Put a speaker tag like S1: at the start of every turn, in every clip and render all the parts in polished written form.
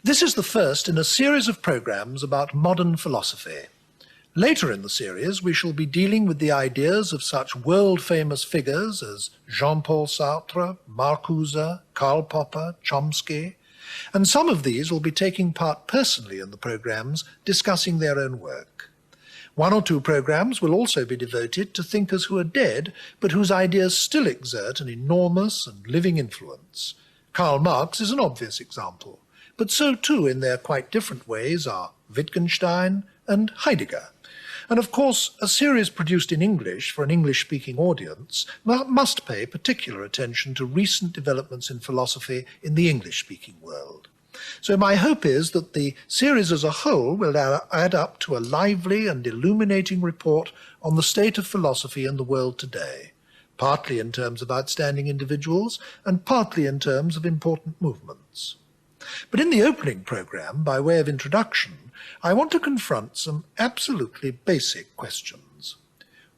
S1: This is the first in a series of programs about modern philosophy. Later in the series, we shall be dealing with the ideas of such world-famous figures as Jean-Paul Sartre, Marcuse, Karl Popper, Chomsky, and some of these will be taking part personally in the programs, discussing their own work. One or two programs will also be devoted to thinkers who are dead, but whose ideas still exert an enormous and living influence. Karl Marx is an obvious example, but so too in their quite different ways are Wittgenstein and Heidegger. And of course, a series produced in English for an English-speaking audience must pay particular attention to recent developments in philosophy in the English-speaking world. So my hope is that the series as a whole will add up to a lively and illuminating report on the state of philosophy in the world today, partly in terms of outstanding individuals and partly in terms of important movements. But in the opening program, by way of introduction, I want to confront some absolutely basic questions.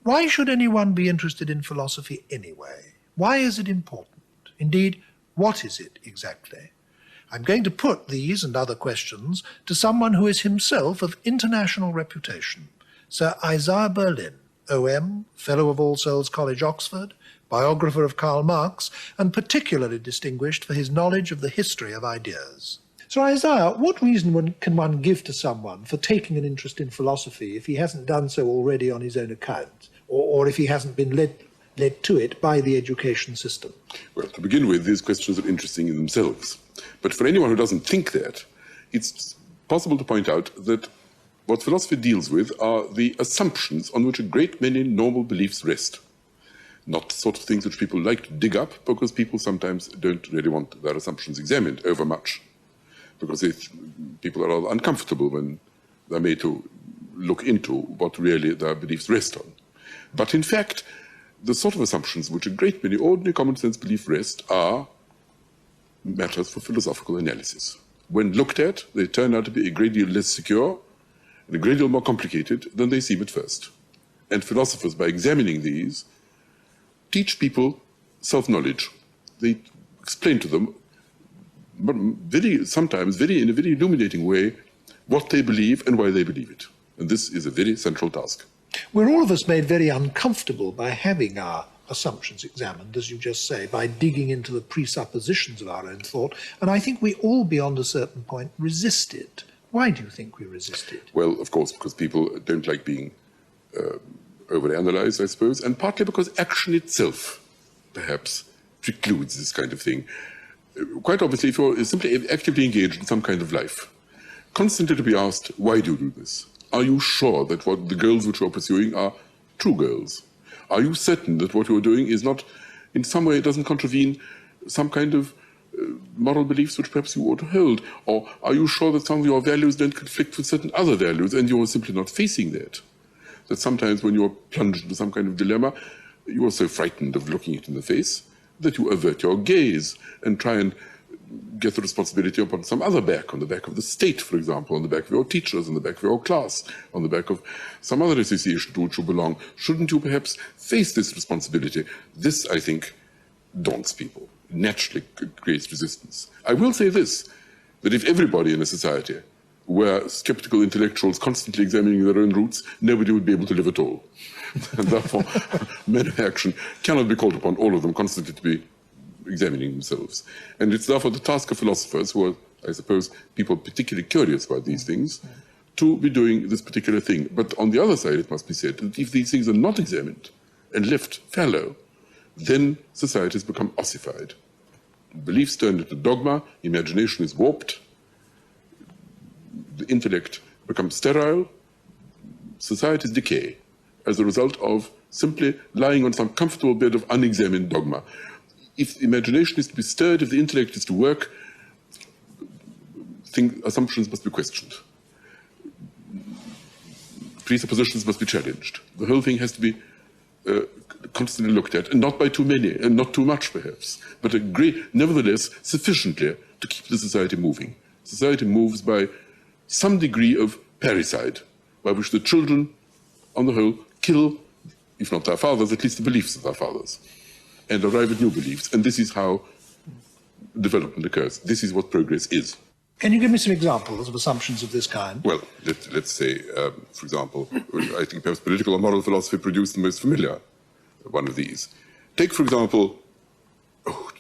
S1: Why should anyone be interested in philosophy anyway? Why is it important? Indeed, what is it exactly? I'm going to put these and other questions to someone who is himself of international reputation, Sir Isaiah Berlin, OM, Fellow of All Souls College, Oxford, biographer of Karl Marx, and particularly distinguished for his knowledge of the history of ideas. So Isaiah, what reason can one give to someone for taking an interest in philosophy if he hasn't done so already on his own account, or if he hasn't been led to it by the education system?
S2: Well, to begin with, these questions are interesting in themselves. But for anyone who doesn't think that, it's possible to point out that what philosophy deals with are the assumptions on which a great many normal beliefs rest. Not the sort of things which people like to dig up, because people sometimes don't really want their assumptions examined overmuch, because people are rather uncomfortable when they're made to look into what really their beliefs rest on. But in fact, the sort of assumptions which a great many ordinary common sense beliefs rest are matters for philosophical analysis. When looked at, they turn out to be a great deal less secure and a great deal more complicated than they seem at first. And philosophers, by examining these, teach people self-knowledge. They explain to them, sometimes in a very illuminating way, what they believe and why they believe it. And this is a very central task.
S1: We're all of us made very uncomfortable by having our assumptions examined, as you just say, by digging into the presuppositions of our own thought. And I think we all, beyond a certain point, resist it. Why do you think we resist it?
S2: Well, of course, because people don't like being overanalyzed, I suppose, and partly because action itself, perhaps, precludes this kind of thing. Quite obviously, if you're simply actively engaged in some kind of life, constantly to be asked, why do you do this? Are you sure that what the goals which you're pursuing are true goals? Are you certain that what you're doing is not, in some way, it doesn't contravene some kind of moral beliefs which perhaps you ought to hold? Or are you sure that some of your values don't conflict with certain other values and you're simply not facing that? That sometimes when you're plunged into some kind of dilemma, you are so frightened of looking it in the face that you avert your gaze and try and get the responsibility upon some other back, on the back of the state, for example, on the back of your teachers, on the back of your class, on the back of some other association to which you belong. Shouldn't you perhaps face this responsibility? This, I think, daunts people, naturally creates resistance. I will say this, that if everybody in a society were skeptical intellectuals constantly examining their own roots, nobody would be able to live at all. And therefore, men of action cannot be called upon, all of them, constantly to be examining themselves. And it's therefore the task of philosophers, who are, I suppose, people particularly curious about these things, to be doing this particular thing. But on the other side, it must be said that if these things are not examined and left fallow, then societies become ossified. Beliefs turn into dogma, imagination is warped, the intellect becomes sterile, societies decay as a result of simply lying on some comfortable bed of unexamined dogma. If imagination is to be stirred, if the intellect is to work, assumptions must be questioned. Presuppositions must be challenged. The whole thing has to be constantly looked at, and not by too many, and not too much perhaps, but nevertheless sufficiently to keep the society moving. Society moves by some degree of parricide, by which the children, on the whole, kill, if not their fathers, at least the beliefs of their fathers, and arrive at new beliefs. And this is how development occurs. This is what progress is.
S1: Can you give me some examples of assumptions of this kind?
S2: Well, let's say, for example, I think perhaps political or moral philosophy produced the most familiar one of these. Take, for example,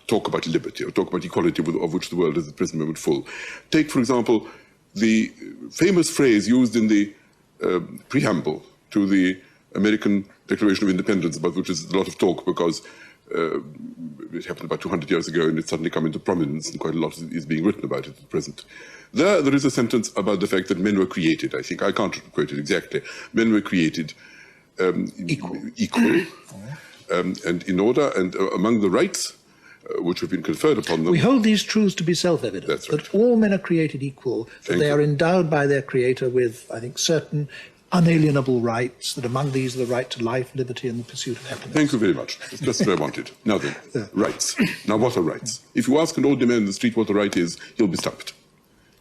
S2: talk about liberty or talk about equality of which the world is at the present moment full. Take, for example, the famous phrase used in the preamble to the American Declaration of Independence, about which is a lot of talk because it happened about 200 years ago and it's suddenly come into prominence and quite a lot is being written about it at the present. There is a sentence about the fact that men were created, I think, I can't quote it exactly, men were created equal. And in order, and among the rights which have been conferred upon them.
S1: We hold these truths to be self-evident,
S2: That's right.
S1: that all men are created equal, that they are endowed by their Creator with, I think, certain unalienable rights, that among these are the right to life, liberty, and the pursuit of happiness.
S2: Thank you very much. That's just what I wanted. Now then, rights. Now, what are rights? If you ask an ordinary man in the street what a right is, he'll be stumped.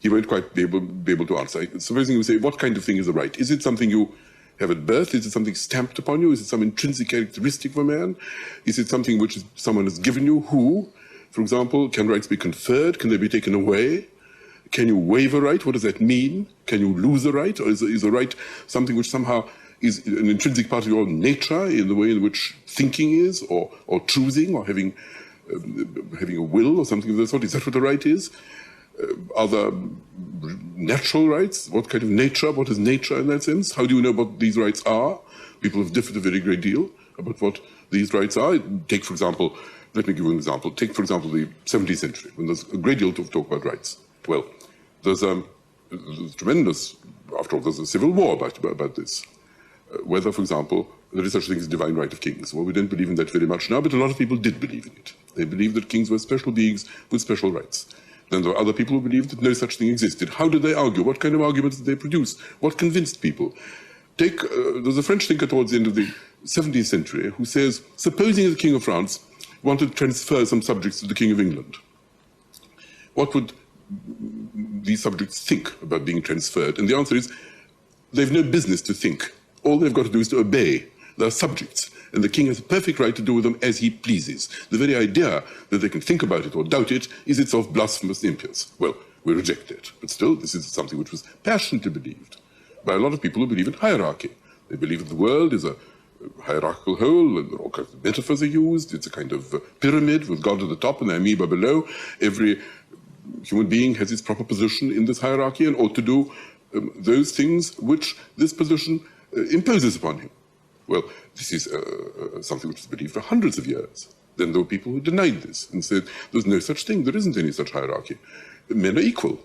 S2: He won't quite be able to answer. Supposing you say, what kind of thing is a right? Is it something you have at birth? Is it something stamped upon you? Is it some intrinsic characteristic of a man? Is it something which someone has given you? Who? For example, can rights be conferred? Can they be taken away? Can you waive a right? What does that mean? Can you lose a right? Or is a right something which somehow is an intrinsic part of your nature in the way in which thinking is, or choosing, or having a will, or something of that sort? Is that what a right is? Are there natural rights? What kind of nature? What is nature in that sense? How do you know what these rights are? People have differed a very great deal about what these rights are. Take, for example, let me give you an example. Take, for example, the 17th century, when there's a great deal of talk about rights. Well, there's tremendous, after all, there's a civil war about this. Whether, for example, there is such a thing as divine right of kings. Well, we don't believe in that very much now, but a lot of people did believe in it. They believed that kings were special beings with special rights. Then there were other people who believed that no such thing existed. How did they argue? What kind of arguments did they produce? What convinced people? There's a French thinker towards the end of the 17th century who says, supposing the King of France wanted to transfer some subjects to the King of England, what would these subjects think about being transferred? And the answer is, they've no business to think. All they've got to do is to obey. They're subjects. And the king has a perfect right to do with them as he pleases. The very idea that they can think about it or doubt it is itself blasphemous and impious. Well, we reject it. But still, this is something which was passionately believed by a lot of people who believe in hierarchy. They believe that the world is a hierarchical whole, and all kinds of metaphors are used. It's a kind of pyramid with God at the top and the amoeba below. Every human being has its proper position in this hierarchy and ought to do those things which this position imposes upon him. Well, this is something which is believed for hundreds of years. Then there were people who denied this and said, there's no such thing, there isn't any such hierarchy. Men are equal.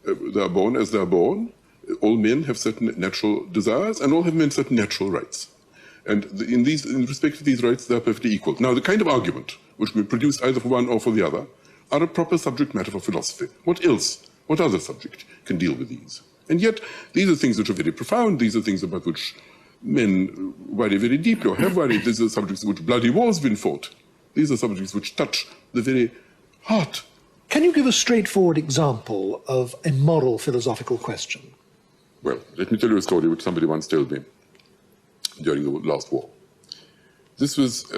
S2: They are born as they are born. All men have certain natural desires, and all have men certain natural rights. And in respect to these rights, they are perfectly equal. Now, the kind of argument which can be produced either for one or for the other are a proper subject matter for philosophy. What else? What other subject can deal with these? And yet, these are things which are very profound. These are things about which men worry very deeply or have worried. These are subjects which bloody wars have been fought. These are subjects which touch the very heart.
S1: Can you give a straightforward example of a moral philosophical question?
S2: Well, let me tell you a story which somebody once told me during the last war. This was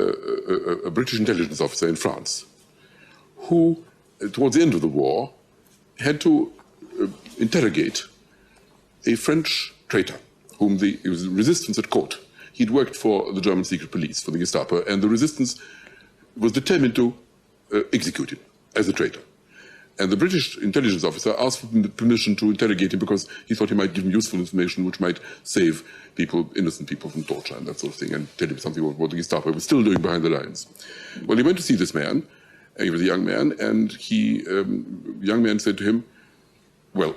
S2: a British intelligence officer in France who, towards the end of the war, had to interrogate a French traitor, whom it was resistance at court. He'd worked for the German secret police, for the Gestapo, and the resistance was determined to execute him as a traitor. And the British intelligence officer asked for permission to interrogate him because he thought he might give him useful information which might save people, innocent people, from torture and that sort of thing, and tell him something about what the Gestapo was still doing behind the lines. Well, he went to see this man. He was a young man, and the young man said to him, well,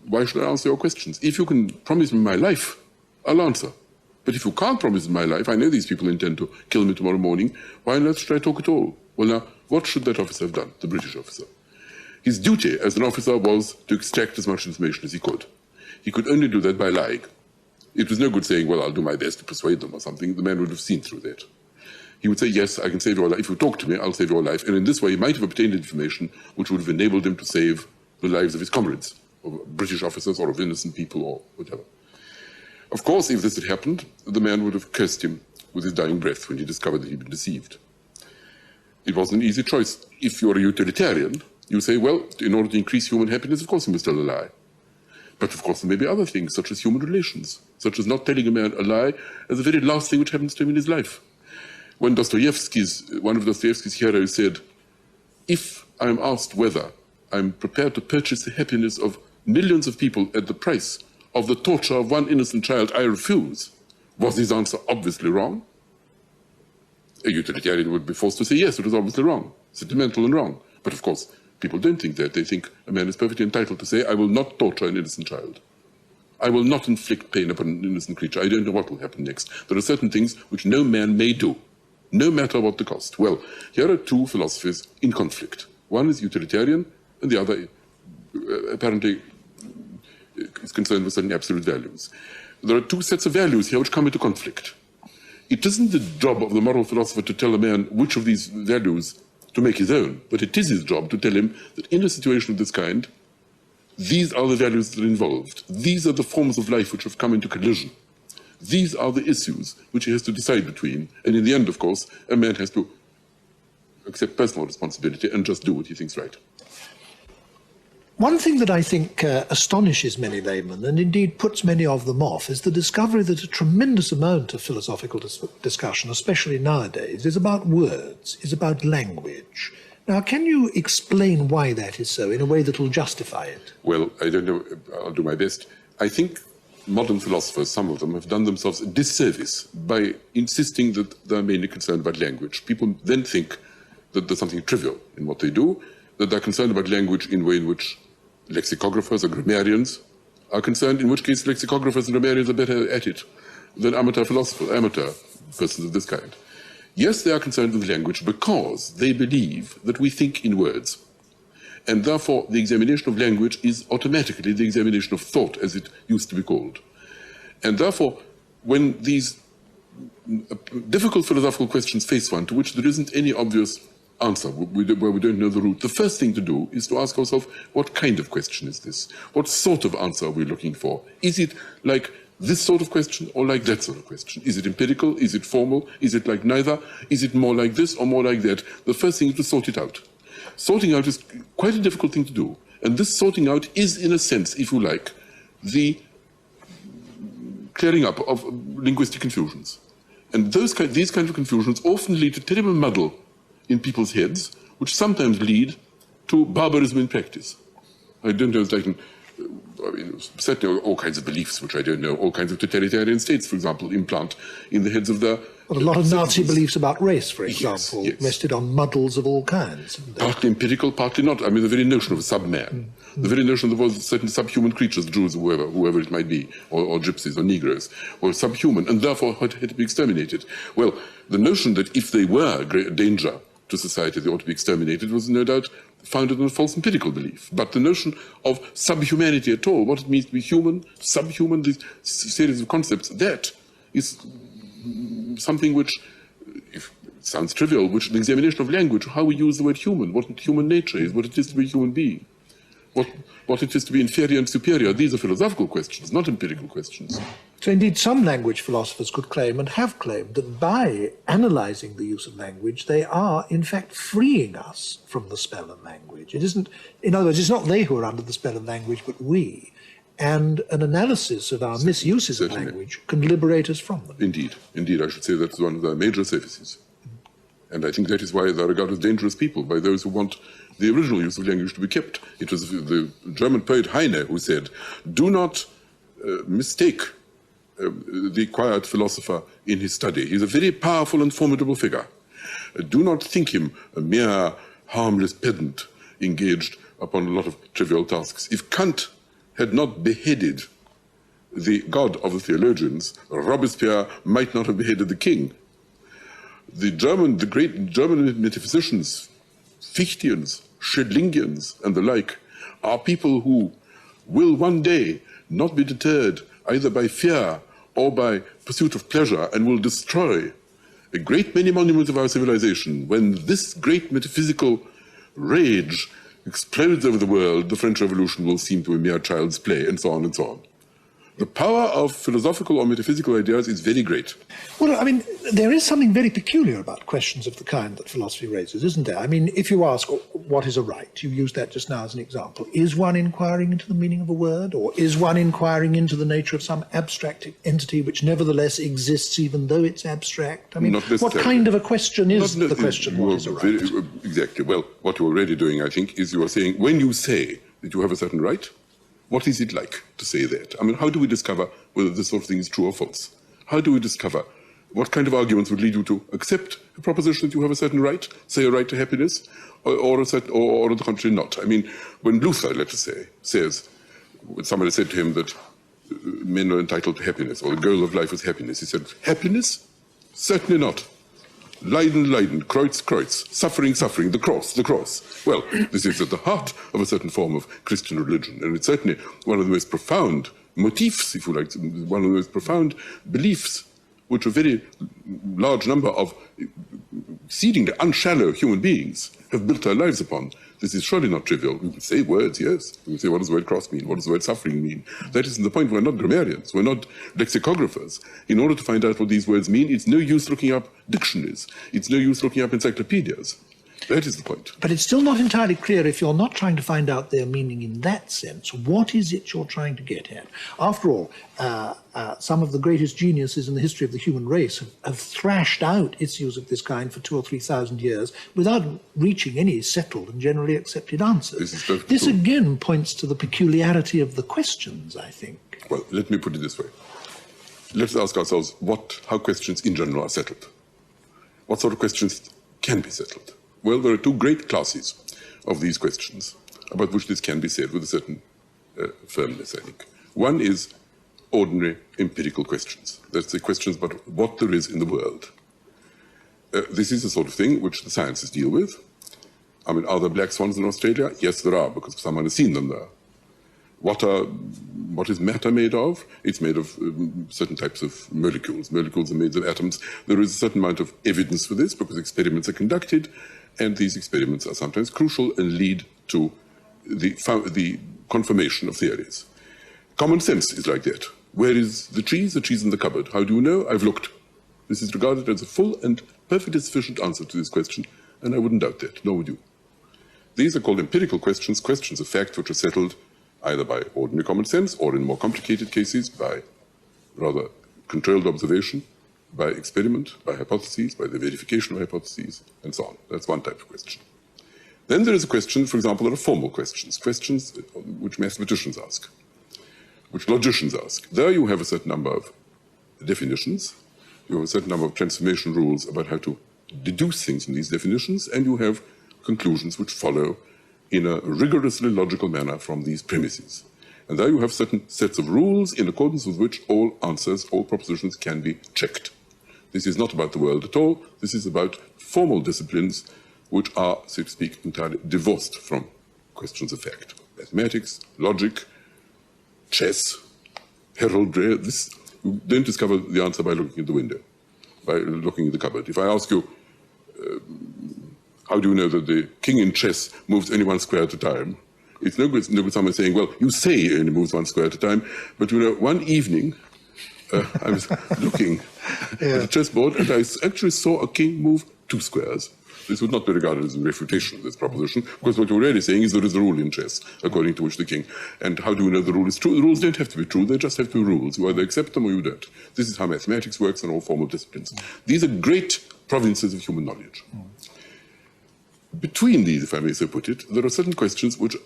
S2: why should I answer your questions? If you can promise me my life, I'll answer. But if you can't promise me my life, I know these people intend to kill me tomorrow morning, why not should I talk at all? Well, now, what should that officer have done, the British officer? His duty as an officer was to extract as much information as he could. He could only do that by lying. It was no good saying, well, I'll do my best to persuade them or something. The man would have seen through that. He would say, yes, I can save your life. If you talk to me, I'll save your life. And in this way, he might have obtained information which would have enabled him to save the lives of his comrades, of British officers or of innocent people or whatever. Of course, if this had happened, the man would have cursed him with his dying breath when he discovered that he'd been deceived. It was an easy choice. If you're a utilitarian, You say, well, in order to increase human happiness, of course you must tell a lie. But of course there may be other things, such as human relations, such as not telling a man a lie as the very last thing which happens to him in his life. When one of Dostoevsky's heroes said, if I'm asked whether I'm prepared to purchase the happiness of millions of people at the price of the torture of one innocent child, I refuse. Was his answer obviously wrong? A utilitarian would be forced to say, yes, it was obviously wrong, sentimental and wrong. But of course, people don't think that. They think a man is perfectly entitled to say, I will not torture an innocent child. I will not inflict pain upon an innocent creature. I don't know what will happen next. There are certain things which no man may do, no matter what the cost. Well, here are two philosophies in conflict. One is utilitarian, and the other apparently is concerned with certain absolute values. There are two sets of values here which come into conflict. It isn't the job of the moral philosopher to tell a man which of these values to make his own, but it is his job to tell him that in a situation of this kind, these are the values that are involved. These are the forms of life which have come into collision. These are the issues which he has to decide between. And in the end, of course, a man has to accept personal responsibility and just do what he thinks right.
S1: One thing that I think astonishes many laymen, and indeed puts many of them off, is the discovery that a tremendous amount of philosophical discussion, especially nowadays, is about words, is about language. Now, can you explain why that is so in a way that will justify it?
S2: Well, I don't know. I'll do my best. I think modern philosophers, some of them, have done themselves a disservice by insisting that they're mainly concerned about language. People then think that there's something trivial in what they do, that they're concerned about language in a way in which lexicographers or grammarians are concerned, in which case lexicographers and grammarians are better at it than amateur persons of this kind. Yes, they are concerned with language because they believe that we think in words. And therefore, the examination of language is automatically the examination of thought, as it used to be called. And therefore, when these difficult philosophical questions face one to which there isn't any obvious answer, where we don't know the root, the first thing to do is to ask ourselves, what kind of question is this? What sort of answer are we looking for? Is it like this sort of question or like that sort of question? Is it empirical? Is it formal? Is it like neither? Is it more like this or more like that? The first thing is to sort it out. Sorting out is quite a difficult thing to do. And this sorting out is, in a sense, if you like, the clearing up of linguistic confusions. And these kinds of confusions often lead to terrible muddle in people's heads, which sometimes lead to barbarism in practice. I don't know if I can, certainly all kinds of beliefs, which I don't know, all kinds of totalitarian states, for example, implant in the heads of their...
S1: Well, a lot of Nazi beliefs about race, for example,
S2: yes.
S1: rested on muddles of all kinds.
S2: Partly empirical, partly not. I mean, the very notion of a sub-man, the very notion that there was certain subhuman creatures, Jews, whoever it might be, or gypsies or Negroes, were subhuman and therefore had to be exterminated. Well, the notion that if they were a danger to society, they ought to be exterminated, was no doubt founded on a false empirical belief. But the notion of subhumanity at all, what it means to be human, subhuman, this series of concepts, that is something which, if it sounds trivial, which an examination of language, how we use the word human, what human nature is, what it is to be a human being, what it is to be inferior and superior, these are philosophical questions, not empirical questions.
S1: So indeed, some language philosophers could claim, and have claimed, that by analysing the use of language, they are, in fact, freeing us from the spell of language. It isn't, in other words, it's not they who are under the spell of language, but we. And an analysis of our misuses of language can liberate us from them.
S2: Indeed. Indeed, I should say that's one of the major services. And I think that is why they are regarded as dangerous people, by those who want the original use of language to be kept. It was the German poet Heine who said, do not mistake the quiet philosopher in his study. He's a very powerful and formidable figure. Do not think him a mere harmless pedant engaged upon a lot of trivial tasks. If Kant had not beheaded the god of the theologians, Robespierre might not have beheaded the king. The great German metaphysicians, Fichtians, Schedlingians, and the like, are people who will one day not be deterred either by fear or by pursuit of pleasure, and will destroy a great many monuments of our civilization. When this great metaphysical rage explodes over the world, the French Revolution will seem to be a mere child's play, and so on and so on. The power of philosophical or metaphysical ideas is very great.
S1: Well, I mean, there is something very peculiar about questions of the kind that philosophy raises, isn't there? I mean, if you ask, what is a right? You used that just now as an example. Is one inquiring into the meaning of a word? Or is one inquiring into the nature of some abstract entity which nevertheless exists even though it's abstract? I mean, what kind of a question is the question, what is a right?
S2: Exactly. Well, what you're already doing, I think, is you are saying, when you say that you have a certain right, what is it like to say that? I mean, how do we discover whether this sort of thing is true or false? How do we discover what kind of arguments would lead you to accept a proposition that you have a certain right, say a right to happiness, or on the contrary not? I mean, when Luther, let us say, says, when somebody said to him that men are entitled to happiness, or the goal of life is happiness, he said, happiness? Certainly not. Leiden, Leiden, Kreuz, Kreuz, suffering, suffering, the cross, the cross. Well, this is at the heart of a certain form of Christian religion, and it's certainly one of the most profound motifs, if you like, one of the most profound beliefs, which a very large number of exceedingly unshallow human beings have built their lives upon. This is surely not trivial. We can say words, yes. We can say, what does the word cross mean? What does the word suffering mean? That isn't the point. We're not grammarians. We're not lexicographers. In order to find out what these words mean, it's no use looking up dictionaries. It's no use looking up encyclopedias. That is the point.
S1: But it's still not entirely clear, if you're not trying to find out their meaning in that sense, what is it you're trying to get at? After all, some of the greatest geniuses in the history of the human race have thrashed out issues of this kind for 2,000 or 3,000 years without reaching any settled and generally accepted answers. This again points to the peculiarity of the questions, I think.
S2: Well, let me put it this way. Let's ask ourselves how questions in general are settled. What sort of questions can be settled? Well, there are two great classes of these questions about which this can be said with a certain firmness, I think. One is ordinary empirical questions. That's the questions about what there is in the world. This is the sort of thing which the sciences deal with. I mean, are there black swans in Australia? Yes, there are, because someone has seen them there. What is matter made of? It's made of certain types of molecules. Molecules are made of atoms. There is a certain amount of evidence for this because experiments are conducted, and these experiments are sometimes crucial and lead to the confirmation of theories. Common sense is like that. Where is the cheese? The cheese in the cupboard. How do you know? I've looked. This is regarded as a full and perfectly sufficient answer to this question, and I wouldn't doubt that, nor would you. These are called empirical questions, questions of fact which are settled either by ordinary common sense or in more complicated cases by rather controlled observation, by experiment, by hypotheses, by the verification of hypotheses, and so on. That's one type of question. Then there is a question, for example, that are formal questions, questions which mathematicians ask, which logicians ask. There you have a certain number of definitions, you have a certain number of transformation rules about how to deduce things from these definitions, and you have conclusions which follow in a rigorously logical manner from these premises. And there you have certain sets of rules in accordance with which all answers, all propositions can be checked. This is not about the world at all. This is about formal disciplines which are, so to speak, entirely divorced from questions of fact. Mathematics, logic, chess, heraldry. This, you don't discover the answer by looking at the window, by looking at the cupboard. If I ask you, how do you know that the king in chess moves only one square at a time? It's no good someone saying, well, you say he only moves one square at a time, but you know, one evening I was looking at the chessboard and I actually saw a king move 2 squares. This would not be regarded as a refutation of this proposition, because what you're really saying is there is a rule in chess, according to which the king. And how do you know the rule is true? The rules don't have to be true, they just have to be rules. You either accept them or you don't. This is how mathematics works and all formal disciplines. These are great provinces of human knowledge. Between these, if I may so put it, there are certain questions which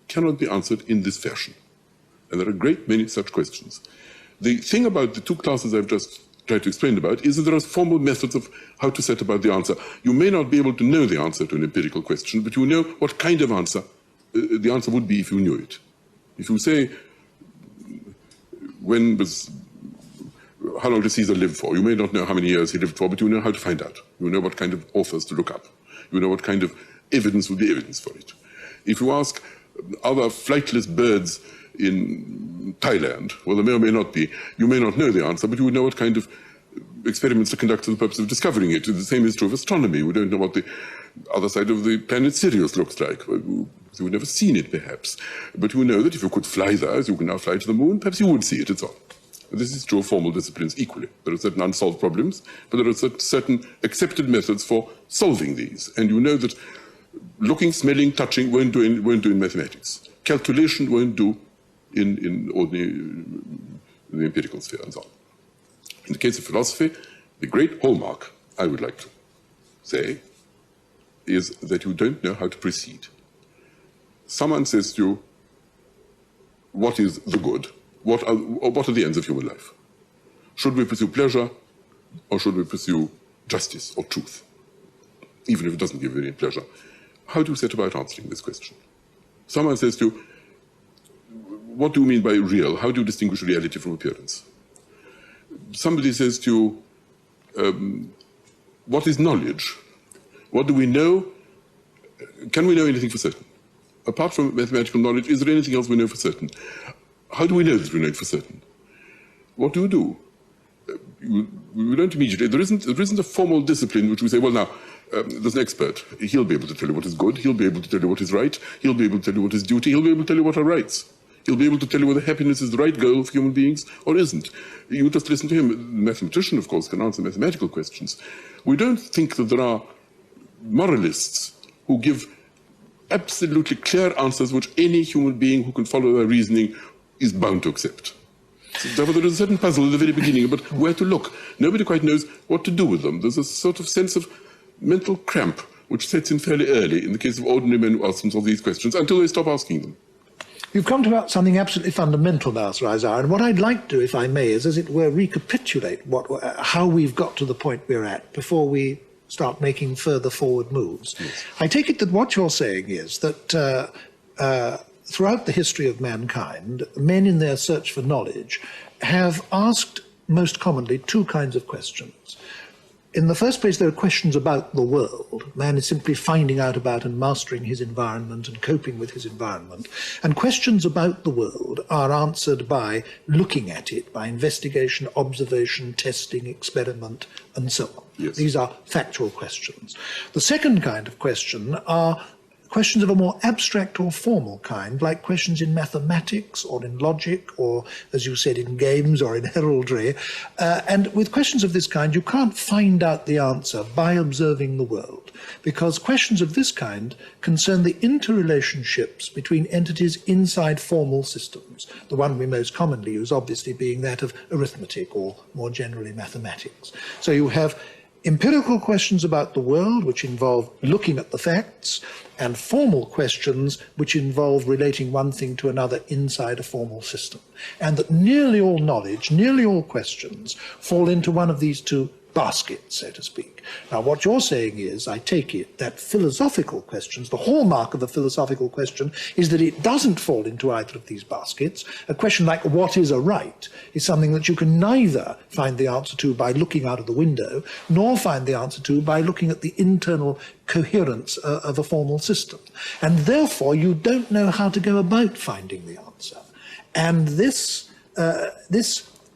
S2: cannot be answered in this fashion. And there are a great many such questions. The thing about the two classes I've just tried to explain about is that there are formal methods of how to set about the answer. You may not be able to know the answer to an empirical question, but you know what kind of answer the answer would be if you knew it. If you say, how long did Caesar live for? You may not know how many years he lived for, but you know how to find out. You know what kind of authors to look up. You know what kind of evidence would be evidence for it. If you ask, are there flightless birds in Thailand? Well, there may or may not be. You may not know the answer, but you would know what kind of experiments to conduct for the purpose of discovering it. The same is true of astronomy. We don't know what the other side of the planet Sirius looks like. You would never seen it, perhaps. But you know that if you could fly there, as you can now fly to the moon, perhaps you would see it, and so on. This is true of formal disciplines equally. There are certain unsolved problems, but there are certain accepted methods for solving these. And you know that looking, smelling, touching won't do in mathematics. Calculation won't do in ordinary the empirical sphere, and so on. In the case of philosophy, the great hallmark, I would like to say, is that you don't know how to proceed. Someone says to you, what is the good? What are the ends of human life? Should we pursue pleasure, or should we pursue justice or truth? Even if it doesn't give you any pleasure. How do you set about answering this question? Someone says to you, what do you mean by real? How do you distinguish reality from appearance? Somebody says to you, what is knowledge? What do we know? Can we know anything for certain? Apart from mathematical knowledge, is there anything else we know for certain? How do we know that we know it for certain? What do you do? We don't immediately. There isn't a formal discipline which we say, well, now, there's an expert. He'll be able to tell you what is good. He'll be able to tell you what is right. He'll be able to tell you what is duty. He'll be able to tell you what are rights. He'll be able to tell you whether happiness is the right goal of human beings or isn't. You just listen to him. The mathematician, of course, can answer mathematical questions. We don't think that there are moralists who give absolutely clear answers which any human being who can follow their reasoning is bound to accept. So therefore, there is a certain puzzle at the very beginning about where to look. Nobody quite knows what to do with them. There's a sort of sense of mental cramp which sets in fairly early in the case of ordinary men who ask themselves these questions until they stop asking them.
S1: You've come to something absolutely fundamental now, Sir Isaiah, and what I'd like to, if I may, is, as it were, recapitulate how we've got to the point we're at before we start making further forward moves. Yes. I take it that what you're saying is that throughout the history of mankind, men in their search for knowledge have asked most commonly two kinds of questions. In the first place, there are questions about the world. Man is simply finding out about and mastering his environment and coping with his environment. And questions about the world are answered by looking at it, by investigation, observation, testing, experiment, and so on. Yes. These are factual questions. The second kind of question are questions of a more abstract or formal kind, like questions in mathematics or in logic or, as you said, in games or in heraldry. And with questions of this kind, you can't find out the answer by observing the world, because questions of this kind concern the interrelationships between entities inside formal systems, the one we most commonly use obviously being that of arithmetic or more generally mathematics. So you have empirical questions about the world, which involve looking at the facts, and formal questions which involve relating one thing to another inside a formal system. And that nearly all knowledge, nearly all questions fall into one of these two baskets, so to speak. Now, what you're saying is, I take it, that philosophical questions, the hallmark of a philosophical question is that it doesn't fall into either of these baskets. A question like what is a right is something that you can neither find the answer to by looking out of the window, nor find the answer to by looking at the internal coherence of a formal system. And therefore, you don't know how to go about finding the answer. And this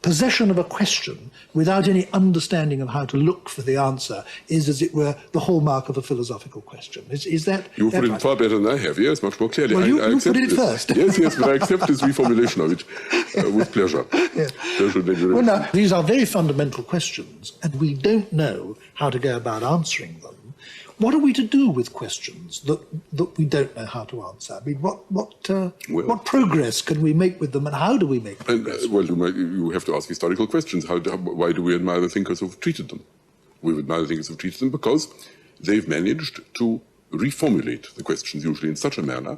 S1: possession of a question without any understanding of how to look for the answer is, as it were, the hallmark of a philosophical question. Is that
S2: you put it far better than I have? Yes, much more clearly.
S1: Well, you put it first.
S2: Yes, but I accept this reformulation of it with pleasure.
S1: Yes. Well, now, these are very fundamental questions, and we don't know how to go about answering them. What are we to do with questions that we don't know how to answer? I mean, what progress can we make with them, and how do we make progress?
S2: Well, you have to ask historical questions. Why do we admire the thinkers who've treated them? We admire the thinkers who've treated them because they've managed to reformulate the questions, usually in such a manner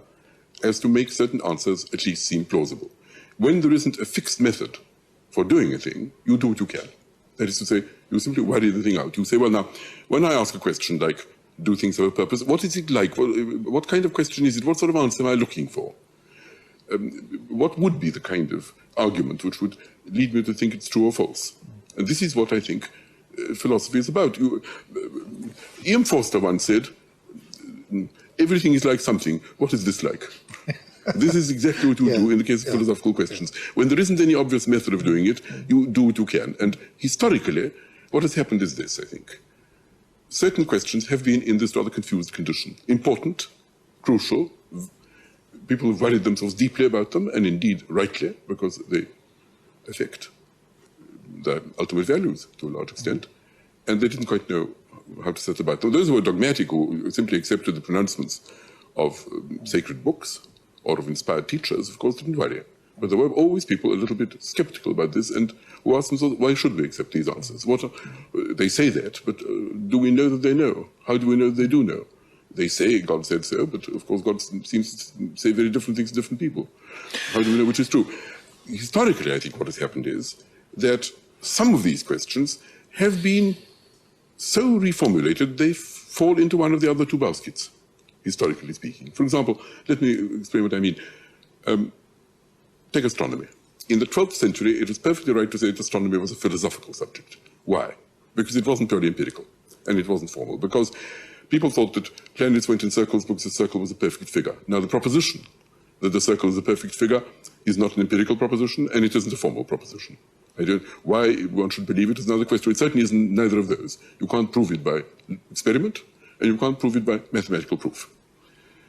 S2: as to make certain answers at least seem plausible. When there isn't a fixed method for doing a thing, you do what you can. That is to say, you simply worry the thing out. You say, well, now, when I ask a question like, do things have a purpose? What is it like? What kind of question is it? What sort of answer am I looking for? What would be the kind of argument which would lead me to think it's true or false? And this is what I think philosophy is about. E.M. Forster once said, everything is like something. What is this like? This is exactly what you do in the case of philosophical questions. When there isn't any obvious method of doing it, you do what you can. And historically, what has happened is this, I think. Certain questions have been in this rather confused condition. Important, crucial, people have worried themselves deeply about them, and indeed rightly, because they affect the ultimate values to a large extent, and they didn't quite know how to set about them. Those who were dogmatic, who simply accepted the pronouncements of sacred books or of inspired teachers, of course, didn't worry. But there were always people a little bit skeptical about this and who asked themselves, why should we accept these answers? They say that, but do we know that they know? How do we know that they do know? They say God said so, but of course God seems to say very different things to different people. How do we know which is true? Historically, I think what has happened is that some of these questions have been so reformulated they fall into one of the other two baskets, historically speaking. For example, let me explain what I mean. Take astronomy. In the 12th century, it was perfectly right to say that astronomy was a philosophical subject. Why? Because it wasn't purely empirical, and it wasn't formal. Because people thought that planets went in circles because the circle was a perfect figure. Now, the proposition that the circle is a perfect figure is not an empirical proposition, and it isn't a formal proposition. Why one should believe it is another question. It certainly isn't neither of those. You can't prove it by experiment, and you can't prove it by mathematical proof.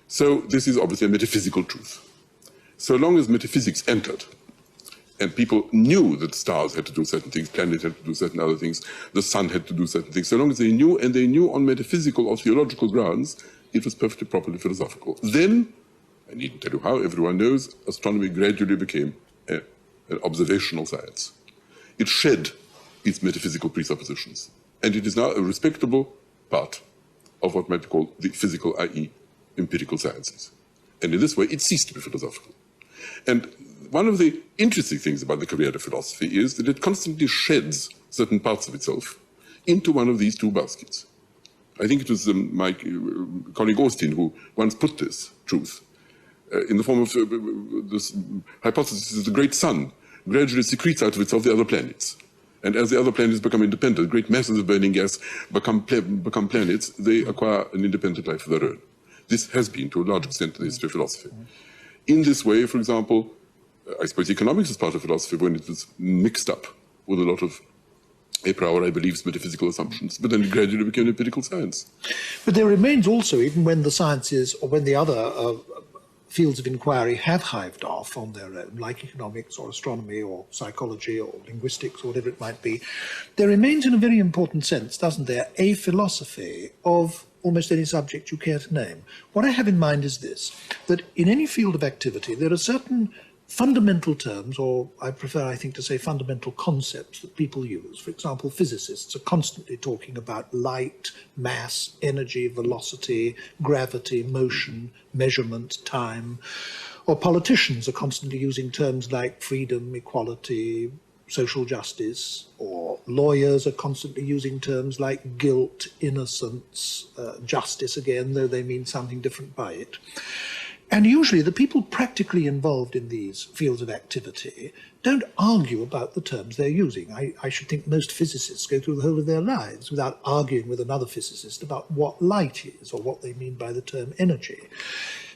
S2: So this is obviously a metaphysical truth. So long as metaphysics entered, and people knew that stars had to do certain things, planets had to do certain other things, the sun had to do certain things, so long as they knew, and they knew on metaphysical or theological grounds, it was perfectly properly philosophical. Then, I needn't tell you how, everyone knows, astronomy gradually became an observational science. It shed its metaphysical presuppositions, and it is now a respectable part of what might be called the physical, i.e. empirical sciences. And in this way, it ceased to be philosophical. And one of the interesting things about the career of philosophy is that it constantly sheds certain parts of itself into one of these two baskets. I think it was my colleague Austin who once put this truth in the form of this hypothesis that the great sun gradually secretes out of itself the other planets. And as the other planets become independent, great masses of burning gas become planets, they acquire an independent life of their own. This has been, to a large extent, the history of philosophy. In this way, for example, I suppose economics is part of philosophy when it was mixed up with a lot of a priori beliefs, metaphysical assumptions, but then it gradually became an empirical science.
S1: But there remains also, even when the sciences or when the other fields of inquiry have hived off on their own, like economics or astronomy or psychology or linguistics or whatever it might be, there remains in a very important sense, doesn't there, a philosophy of almost any subject you care to name. What I have in mind is this, that in any field of activity there are certain fundamental terms, or I prefer, I think, to say fundamental concepts that people use. For example, physicists are constantly talking about light, mass, energy, velocity, gravity, motion, measurement, time. Or politicians are constantly using terms like freedom, equality, social justice, or lawyers are constantly using terms like guilt, innocence, justice again, though they mean something different by it. And usually the people practically involved in these fields of activity don't argue about the terms they're using. I should think most physicists go through the whole of their lives without arguing with another physicist about what light is or what they mean by the term energy.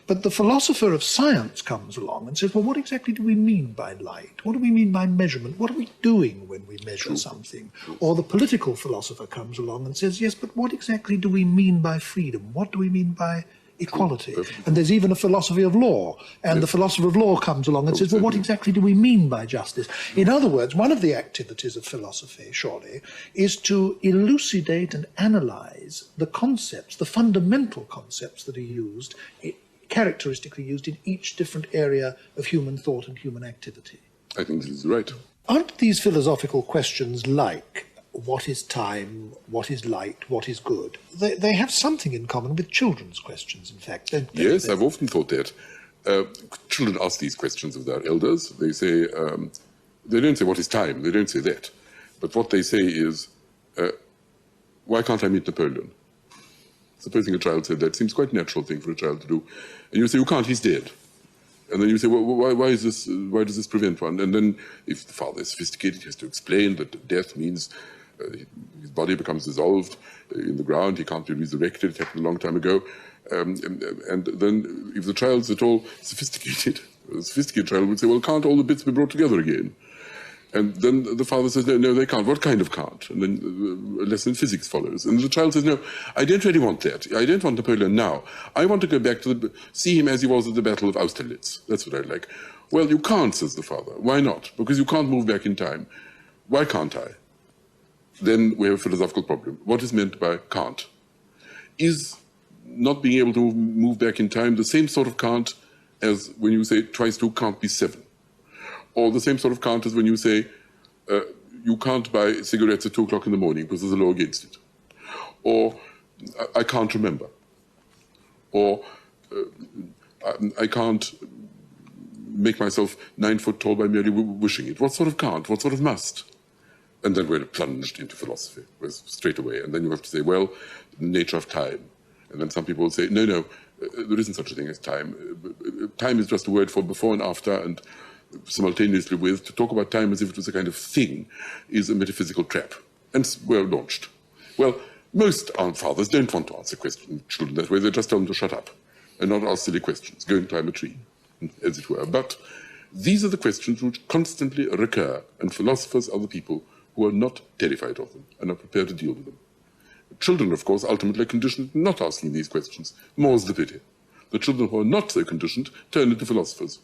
S1: But the philosopher of science comes along and says, well, what exactly do we mean by light? What do we mean by measurement? What are we doing when we measure something? Or the political philosopher comes along and says, yes, but what exactly do we mean by freedom? What do we mean by equality? And there's even a philosophy of law, and the philosopher of law comes along and says, well, what exactly do we mean by justice? In other words, one of the activities of philosophy, surely, is to elucidate and analyze the concepts, the fundamental concepts that are used, characteristically used in each different area of human thought and human activity.
S2: I think this is right.
S1: Aren't these philosophical questions like what is time, what is light, what is good? They have something in common with children's questions, in fact, don't they?
S2: Yes, I've often thought that. Children ask these questions of their elders. They say, they don't say what is time, they don't say that. But what they say is, why can't I meet Napoleon? Supposing a child said that, seems quite a natural thing for a child to do. And you say, you can't, he's dead. And then you say, well, why does this prevent one? And then if the father is sophisticated, he has to explain that death means his body becomes dissolved in the ground, he can't be resurrected, it happened a long time ago. And then if the child's at all sophisticated, a sophisticated child would say, well, can't all the bits be brought together again? And then the father says, no, they can't. What kind of can't? And then a lesson in physics follows. And the child says, no, I don't really want that. I don't want Napoleon now. I want to go back to see him as he was at the Battle of Austerlitz. That's what I like. Well, you can't, says the father. Why not? Because you can't move back in time. Why can't I? Then we have a philosophical problem. What is meant by can't? Is not being able to move back in time the same sort of can't as when you say twice 2 can't be 7? Or the same sort of can't as when you say you can't buy cigarettes at 2 o'clock in the morning because there's a law against it. Or I can't remember. Or I can't make myself 9 foot tall by merely wishing it. What sort of can't? What sort of must? And then we're plunged into philosophy straight away. And then you have to say, well, the nature of time. And then some people will say, no, there isn't such a thing as time. Time is just a word for before and after, and simultaneously with. To talk about time as if it was a kind of thing is a metaphysical trap. And we're launched. Well, most fathers don't want to answer children that way. They just tell them to shut up and not ask silly questions. Go and climb a tree, as it were. But these are the questions which constantly recur, and philosophers are the people who are not terrified of them and are prepared to deal with them. Children, of course, ultimately are conditioned not asking these questions. More's the pity. The children who are not so conditioned turn into philosophers.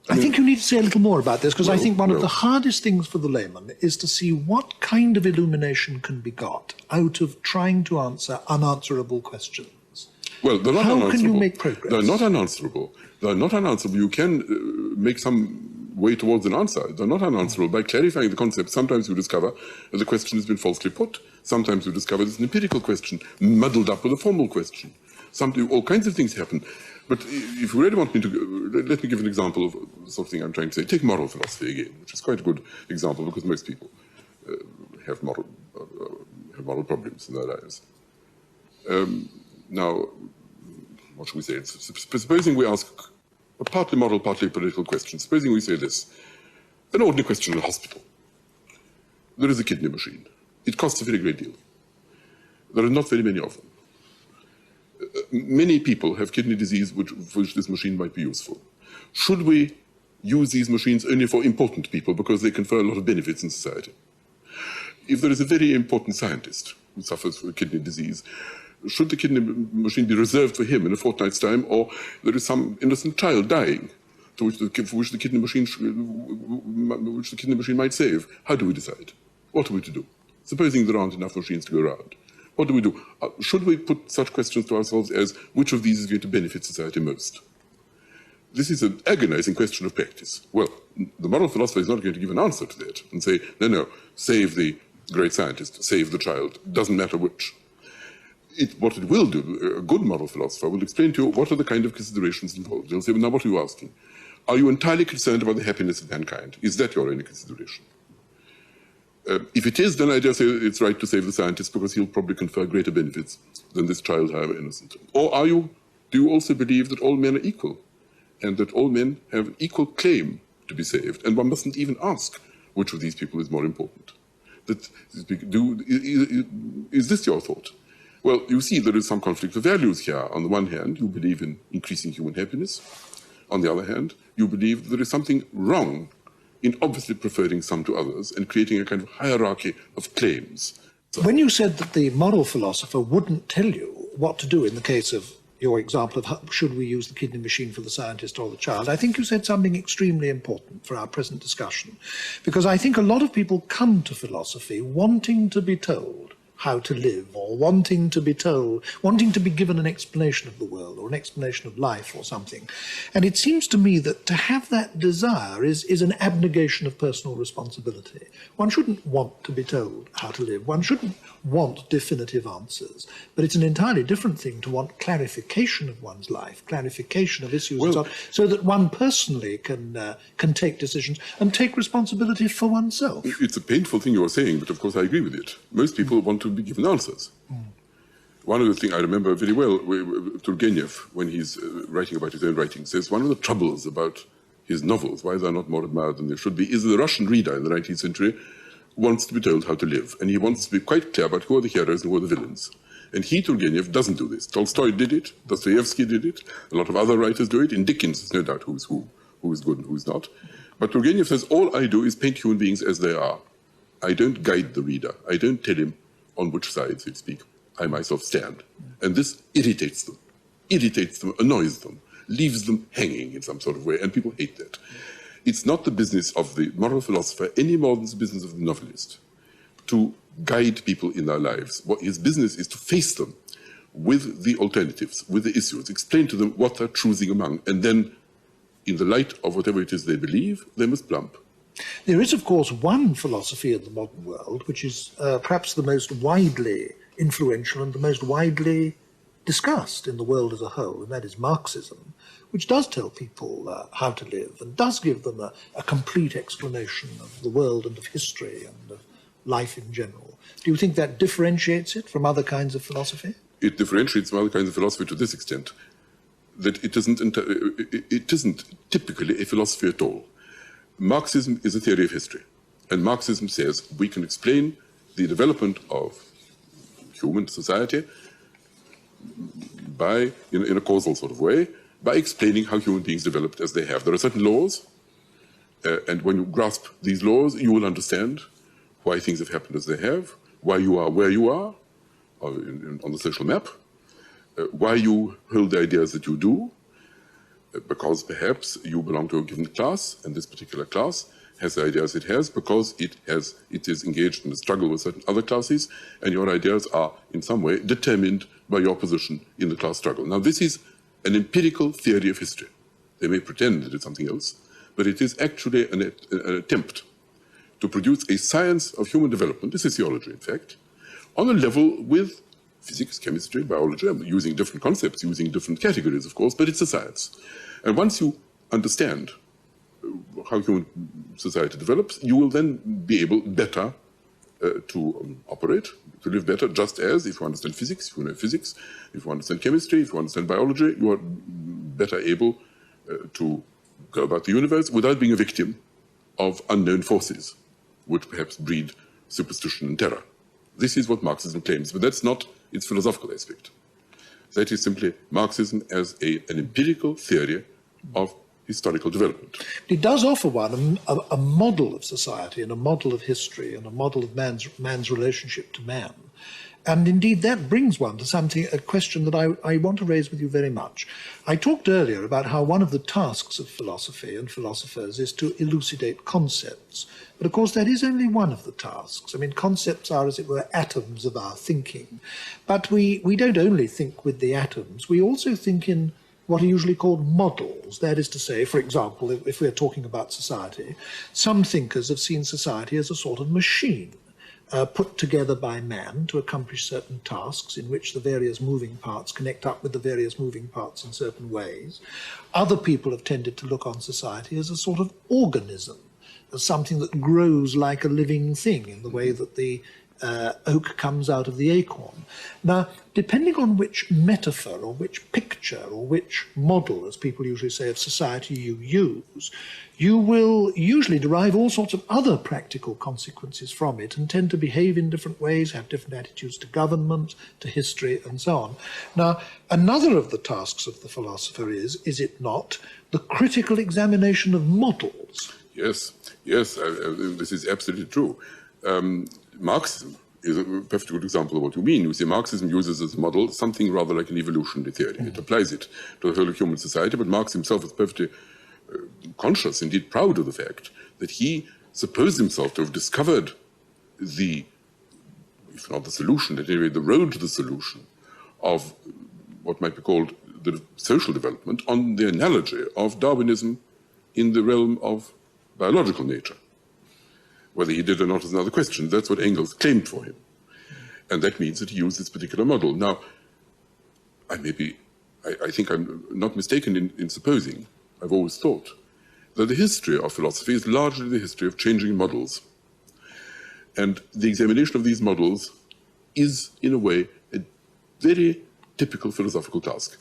S1: I think you need to say a little more about this, because I think one of the hardest things for the layman is to see what kind of illumination can be got out of trying to answer unanswerable questions.
S2: Well, they're not unanswerable.
S1: How can you make progress?
S2: They're not unanswerable. They're not unanswerable. You can make some way towards an answer. They're not unanswerable. By clarifying the concept, sometimes you discover that the question has been falsely put. Sometimes you discover it's an empirical question, muddled up with a formal question. All kinds of things happen. But if you really want me to, let me give an example of the sort of thing I'm trying to say. Take moral philosophy again, which is quite a good example because most people have moral problems in their lives. Now, what should we say? Supposing we ask a partly moral, partly political question. Supposing we say this, an ordinary question in a hospital. There is a kidney machine. It costs a very great deal. There are not very many of them. Many people have kidney disease for which this machine might be useful. Should we use these machines only for important people because they confer a lot of benefits in society? If there is a very important scientist who suffers from kidney disease, should the kidney machine be reserved for him in a fortnight's time, or there is some innocent child dying for which the kidney machine might save? How do we decide? What are we to do? Supposing there aren't enough machines to go around. What do we do? Should we put such questions to ourselves as, which of these is going to benefit society most? This is an agonizing question of practice. Well, the moral philosopher is not going to give an answer to that and say, no, save the great scientist, save the child, doesn't matter which. What it will do, a good moral philosopher will explain to you what are the kind of considerations involved. They'll say, well, now what are you asking? Are you entirely concerned about the happiness of mankind? Is that your only consideration? If it is, then I dare say it's right to save the scientist because he'll probably confer greater benefits than this child, however innocent. Or do you also believe that all men are equal and that all men have an equal claim to be saved? And one mustn't even ask which of these people is more important. Is this your thought? Well, you see there is some conflict of values here. On the one hand, you believe in increasing human happiness. On the other hand, you believe there is something wrong in obviously preferring some to others and creating a kind of hierarchy of claims.
S1: So, when you said that the moral philosopher wouldn't tell you what to do in the case of your example of should we use the kidney machine for the scientist or the child, I think you said something extremely important for our present discussion. Because I think a lot of people come to philosophy wanting to be told how to live, or wanting to be given an explanation of the world or an explanation of life or something. And it seems to me that to have that desire is an abnegation of personal responsibility. One shouldn't want to be told how to live. One shouldn't want definitive answers. But it's an entirely different thing to want clarification of one's life, clarification of issues, and so on, so that one personally can take decisions and take responsibility for oneself.
S2: It's a painful thing you're saying, but of course I agree with it. Most people want to be given answers. One of the things I remember very well, Turgenev, when he's writing about his own writing, says one of the troubles about his novels, why they're not more admired than they should be, is the Russian reader in the 19th century wants to be told how to live. And he wants to be quite clear about who are the heroes and who are the villains. And Turgenev, doesn't do this. Tolstoy did it, Dostoevsky did it, a lot of other writers do it. In Dickens, there's no doubt who is good and who is not. But Turgenev says, all I do is paint human beings as they are. I don't guide the reader. I don't tell him on which side, so to speak, I myself stand. And this irritates them, annoys them, leaves them hanging in some sort of way, and people hate that. It's not the business of the moral philosopher any more than it's the business of the novelist to guide people in their lives. What his business is to face them with the alternatives, with the issues, explain to them what they're choosing among, and then, in the light of whatever it is they believe, they must plump.
S1: There is, of course, one philosophy in the modern world which is perhaps the most widely influential and the most widely discussed in the world as a whole, and that is Marxism, which does tell people how to live and does give them a complete explanation of the world and of history and of life in general. Do you think that differentiates it from other kinds of philosophy?
S2: It differentiates from other kinds of philosophy to this extent, that it isn't typically a philosophy at all. Marxism is a theory of history, and Marxism says we can explain the development of human society by, in a causal sort of way, by explaining how human beings developed as they have. There are certain laws, and when you grasp these laws, you will understand why things have happened as they have, why you are where you are on the social map, why you hold the ideas that you do, because perhaps you belong to a given class, and this particular class has the ideas it has because it is engaged in a struggle with certain other classes, and your ideas are in some way determined by your position in the class struggle. Now, this is an empirical theory of history. They may pretend that it's something else, but it is actually an attempt to produce a science of human development, a sociology, in fact, on a level with physics, chemistry, biology. I'm using different concepts, using different categories, of course, but it's a science. And once you understand how human society develops, you will then be able better to operate, to live better, just as if you understand physics, if you know physics, if you understand chemistry, if you understand biology, you are better able to go about the universe without being a victim of unknown forces, which perhaps breed superstition and terror. This is what Marxism claims, but that's not its philosophical aspect. That is simply Marxism as an empirical theory of historical development.
S1: It does offer one a model of society and a model of history and a model of man's relationship to man. And indeed, that brings one to a question that I want to raise with you very much. I talked earlier about how one of the tasks of philosophy and philosophers is to elucidate concepts. But of course, that is only one of the tasks. I mean, concepts are, as it were, atoms of our thinking. But we don't only think with the atoms, we also think in what are usually called models. That is to say, for example, if we're talking about society, some thinkers have seen society as a sort of machine, put together by man to accomplish certain tasks in which the various moving parts connect up with the various moving parts in certain ways. Other people have tended to look on society as a sort of organism, as something that grows like a living thing in the way that the oak comes out of the acorn. Now, depending on which metaphor or which picture or which model, as people usually say, of society you use, you will usually derive all sorts of other practical consequences from it and tend to behave in different ways, have different attitudes to government, to history, and so on. Now, another of the tasks of the philosopher is it not, the critical examination of models?
S2: Yes, this is absolutely true. Marxism is a perfect good example of what you mean. You see, Marxism uses as a model something rather like an evolutionary theory. It applies it to the whole of human society, but Marx himself is perfectly conscious, indeed proud of the fact that he supposed himself to have discovered the, if not the solution, at any rate the road to the solution of what might be called the social development on the analogy of Darwinism in the realm of biological nature. Whether he did or not is another question. That's what Engels claimed for him. And that means that he used this particular model. Now, I think I'm not mistaken in supposing, I've always thought, that the history of philosophy is largely the history of changing models. And the examination of these models is, in a way, a very typical philosophical task.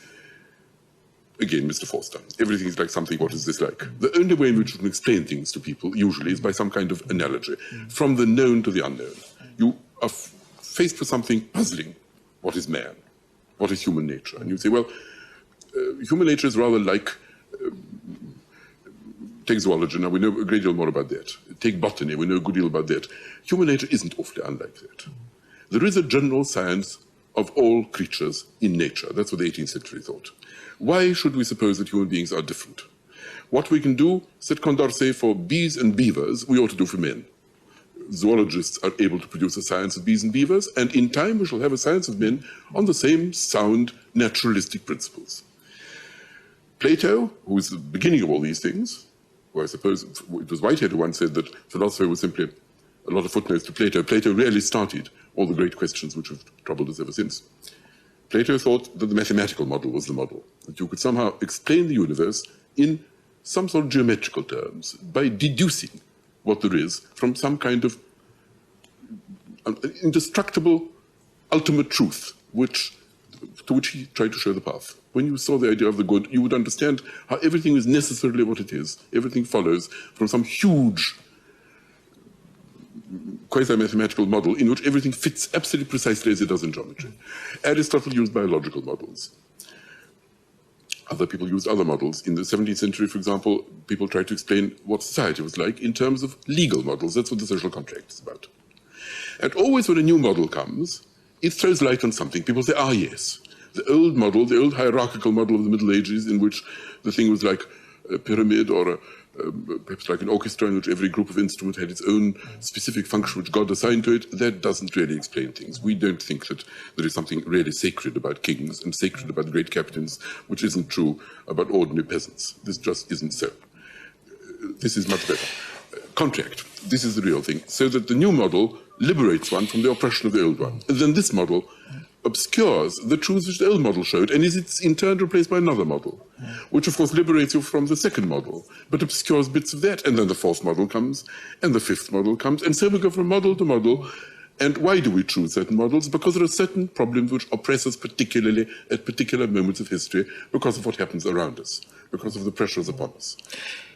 S2: Again, Mr. Forster, everything is like something, what is this like? The only way in which you can explain things to people, usually, is by some kind of analogy, from the known to the unknown. You are faced with something puzzling. What is man? What is human nature? And you say, well, human nature is rather like Take zoology, now we know a great deal more about that. Take botany, we know a good deal about that. Human nature isn't awfully unlike that. There is a general science of all creatures in nature. That's what the 18th century thought. Why should we suppose that human beings are different? What we can do, said Condorcet, for bees and beavers, we ought to do for men. Zoologists are able to produce a science of bees and beavers, and in time we shall have a science of men on the same sound, naturalistic principles. Plato, who is the beginning of all these things, who I suppose it was Whitehead who once said that philosophy was simply a lot of footnotes to Plato. Plato really started all the great questions which have troubled us ever since. Plato thought that the mathematical model was the model, that you could somehow explain the universe in some sort of geometrical terms by deducing what there is from some kind of indestructible ultimate truth to which he tried to show the path. When you saw the idea of the good, you would understand how everything is necessarily what it is. Everything follows from some huge quasi-mathematical model in which everything fits absolutely precisely as it does in geometry. Aristotle used biological models. Other people used other models. In the 17th century, for example, people tried to explain what society was like in terms of legal models. That's what the social contract is about. And always when a new model comes, it throws light on something. People say, ah, yes, the old model, the old hierarchical model of the Middle Ages in which the thing was like a pyramid or perhaps like an orchestra in which every group of instruments had its own specific function which God assigned to it, that doesn't really explain things. We don't think that there is something really sacred about kings and sacred about great captains, which isn't true about ordinary peasants. This just isn't so. This is much better. Contract. This is the real thing. So that the new model liberates one from the oppression of the old one. And then this model obscures the truths which the old model showed, and is in turn replaced by another model, which of course liberates you from the second model, but obscures bits of that. And then the fourth model comes, and the fifth model comes, and so we go from model to model. And why do we choose certain models? Because there are certain problems which oppress us particularly at particular moments of history because of what happens around us, because of the pressures upon us.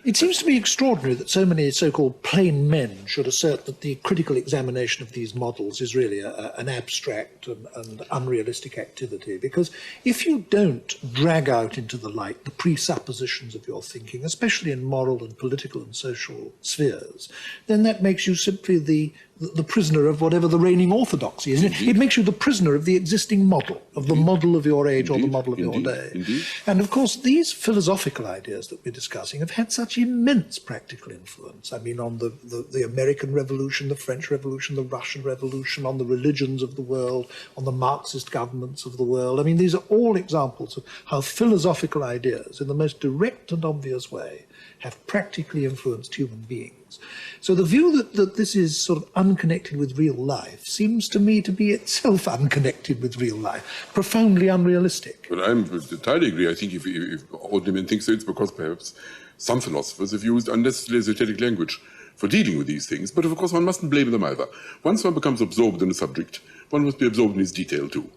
S1: It seems to be extraordinary that so many so-called plain men should assert that the critical examination of these models is really an abstract and unrealistic activity, because if you don't drag out into the light the presuppositions of your thinking, especially in moral and political and social spheres, then that makes you simply the prisoner of whatever the reigning orthodoxy is. It makes you the prisoner of the existing model, of the model of your age or the model of your day. And of course, these philosophical ideas that we're discussing have had such immense practical influence. I mean, on the American Revolution, the French Revolution, the Russian Revolution, on the religions of the world, on the Marxist governments of the world. I mean, these are all examples of how philosophical ideas, in the most direct and obvious way, have practically influenced human beings. So the view that this is sort of unconnected with real life seems to me to be itself unconnected with real life, profoundly unrealistic.
S2: But I entirely agree. I think if ordinary men think so, it's because perhaps some philosophers have used unnecessarily esoteric language for dealing with these things. But of course, one mustn't blame them either. Once one becomes absorbed in a subject, one must be absorbed in its detail too.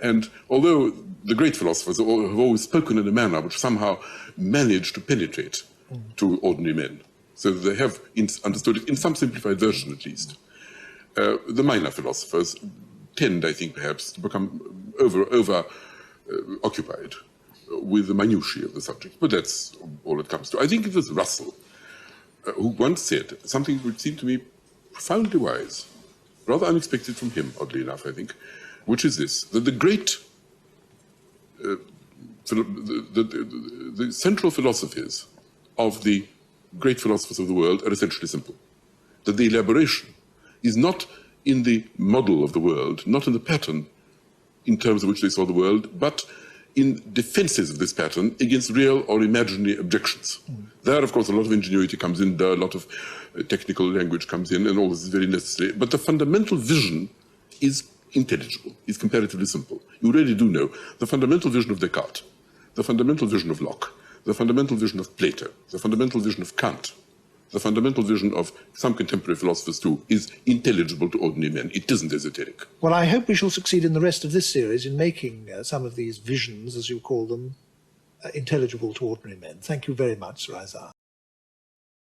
S2: And although the great philosophers have always spoken in a manner which somehow managed to penetrate to ordinary men, so that they have understood it in some simplified version at least, the minor philosophers tend, I think, perhaps to become occupied with the minutiae of the subject. But that's all it comes to. I think it was Russell who once said something which seemed to me profoundly wise, rather unexpected from him, oddly enough, I think, which is this, that the great, the central philosophies of the great philosophers of the world are essentially simple. That the elaboration is not in the model of the world, not in the pattern in terms of which they saw the world, but in defenses of this pattern against real or imaginary objections. There, of course, a lot of ingenuity comes in, there a lot of technical language comes in, and all this is very necessary. But the fundamental vision is intelligible, is comparatively simple. You already do know the fundamental vision of Descartes, the fundamental vision of Locke, the fundamental vision of Plato, the fundamental vision of Kant, the fundamental vision of some contemporary philosophers too, is intelligible to ordinary men. It isn't esoteric.
S1: Well, I hope we shall succeed in the rest of this series in making some of these visions, as you call them, intelligible to ordinary men. Thank you very much, Sir Isaiah.